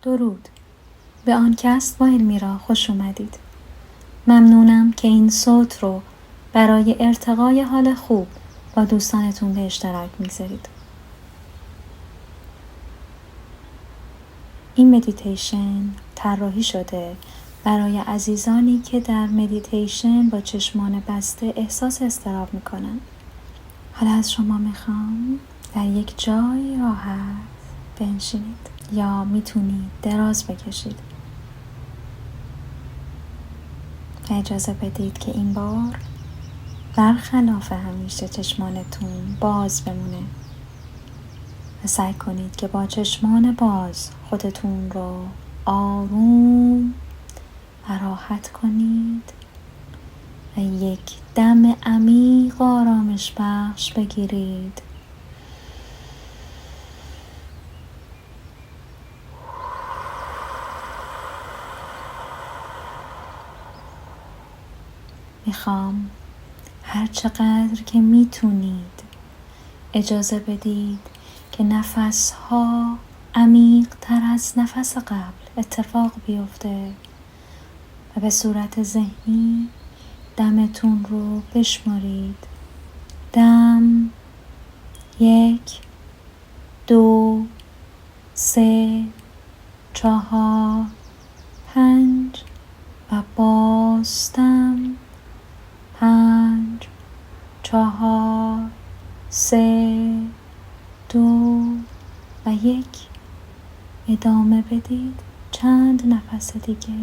درود به آن کس با المیرا خوش اومدید. ممنونم که این صوت رو برای ارتقای حال خوب با دوستانتون به اشتراک میگذارید. این مدیتیشن طراحی شده برای عزیزانی که در مدیتیشن با چشمان بسته احساس اضطراب میکنن. حالا از شما میخوام در یک جای راحت بنشینید یا میتونید دراز بکشید و اجازه بدید که این بار برخلاف همیشه چشمانتون باز بمونه و سعی کنید که با چشمان باز خودتون رو آروم و راحت کنید و یک دم عمیق و آرامش بخش بگیرید. میخوام هر چقدر که میتونید اجازه بدید که نفس‌ها عمیق تر از نفس قبل اتفاق بیفته و به صورت ذهنی دمتون رو بشمارید. دم 1 2 3 4 5 و باز دم 5 4 3 2 و 1. ادامه بدید چند نفس دیگه.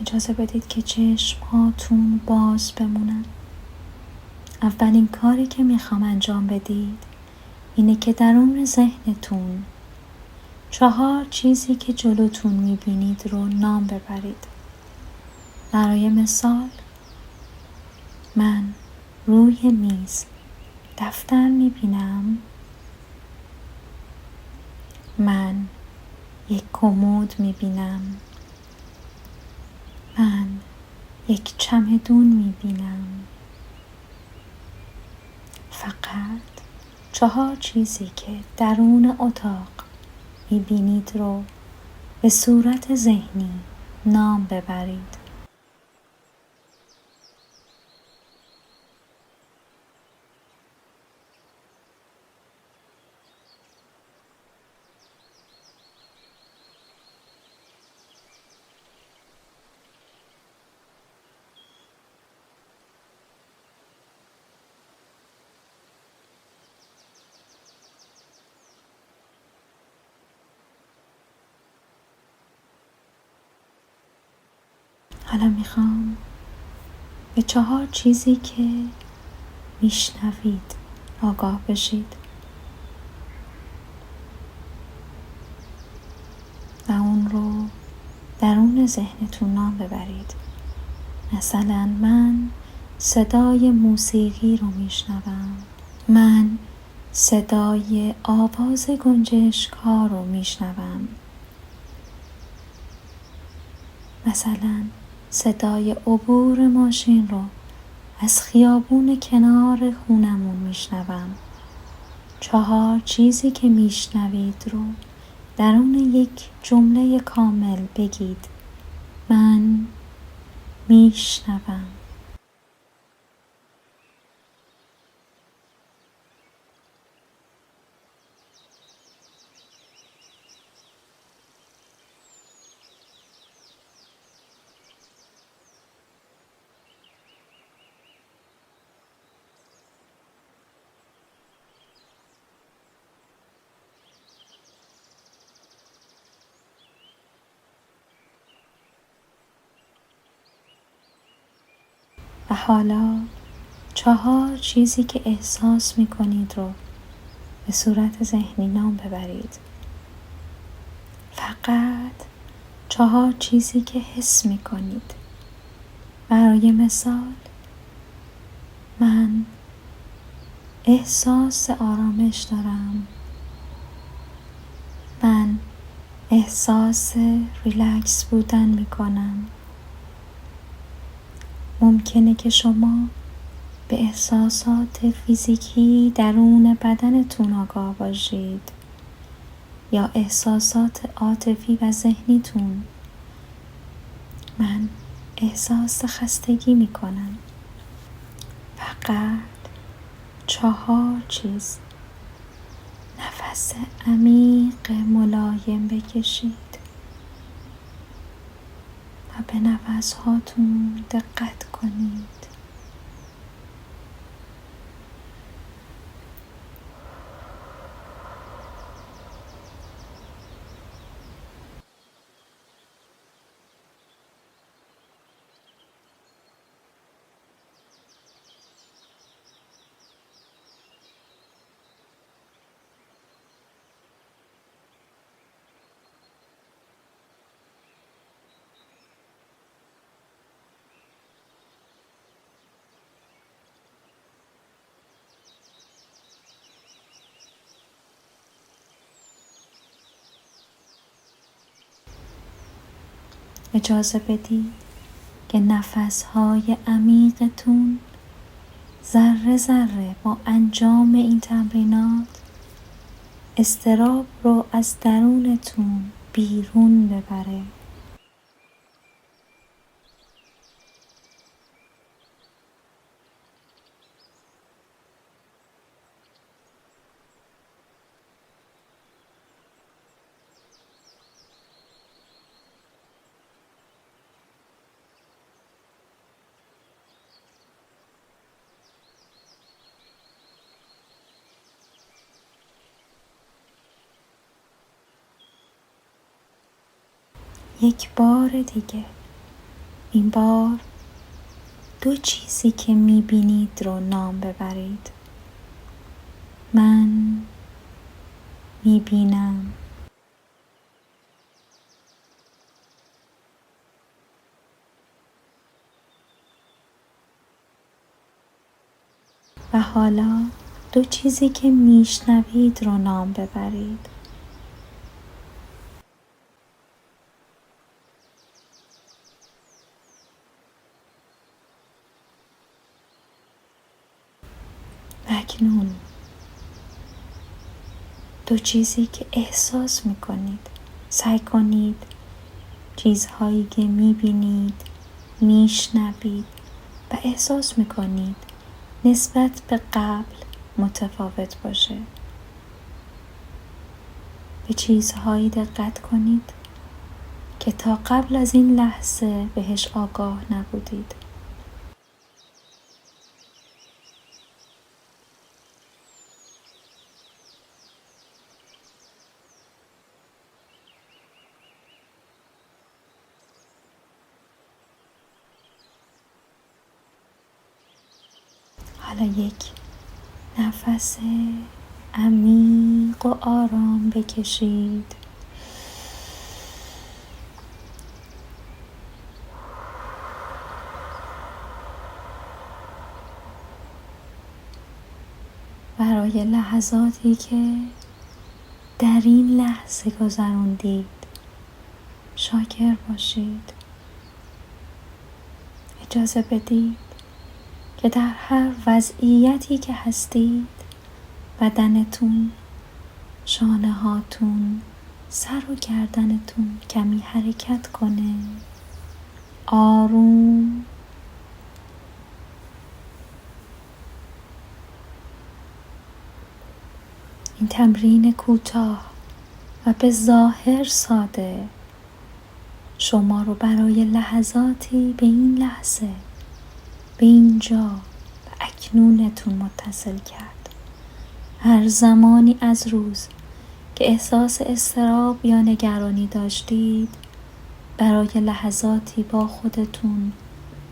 اجازه بدید که چشم هاتون باز بمونن. اولین کاری که میخوام انجام بدید اینه که درون ذهنتون 4 چیزی که جلوتون میبینید رو نام ببرید. برای مثال من روی میز دفتر میبینم. من یک کمد میبینم. من یک چمدون میبینم. فقط 4 چیزی که درون اتاق میبینید رو به صورت ذهنی نام ببرید. حالا میخوام به 4 چیزی که میشنوید آگاه بشید و اون رو درون ذهنتون نام ببرید. مثلا من صدای موسیقی رو میشنوم. من صدای آواز گنجشک‌ها رو میشنوم. مثلا صدای عبور ماشین رو از خیابون کنار خونمون میشنوم. 4 چیزی که میشنوید رو درون یک جمله کامل بگید. من میشنوم. و حالا 4 چیزی که احساس میکنید رو به صورت ذهنی نام ببرید. فقط 4 چیزی که حس می کنید. برای مثال، من احساس آرامش دارم. من احساس ریلکس بودن می کنم. ممکنه که شما به احساسات فیزیکی درون بدنتون آگاه باشید یا احساسات عاطفی و ذهنیتون. من احساس خستگی می کنم. فقط 4 چیز. نفس عمیق ملایم بکشید و به نفس هاتون دقت کنید. اجازه بدید که نفس‌های عمیقتون ذره ذره با انجام این تمرینات اضطراب رو از درونتون بیرون ببره. یک بار دیگه، این بار 2 چیزی که میبینید رو نام ببرید. من میبینم. و حالا 2 چیزی که میشنوید رو نام ببرید. اکنون 2 چیزی که احساس میکنید. سعی کنید چیزهایی که میبینید، میشنوید و احساس میکنید نسبت به قبل متفاوت باشه. به چیزهایی دقت کنید که تا قبل از این لحظه بهش آگاه نبودید. حالا یک نفس عمیق و آرام بکشید. برای لحظاتی که در این لحظه گذروندید شاکر باشید. اجازه بدید که در هر وضعیتی که هستید بدنتون، شانه هاتون، سر و گردنتون کمی حرکت کنه. آروم. این تمرین کوتاه و به ظاهر ساده شما رو برای لحظاتی به این لحظه، به اینجا و اکنونتون متصل کرد. هر زمانی از روز که احساس اضطراب یا نگرانی داشتید، برای لحظاتی با خودتون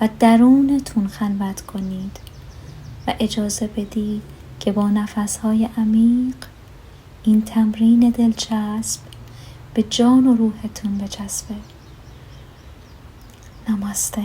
و درونتون خلوت کنید و اجازه بدید که با نفسهای عمیق این تمرین دلچسب به جان و روحتون بچسبه. نماسته.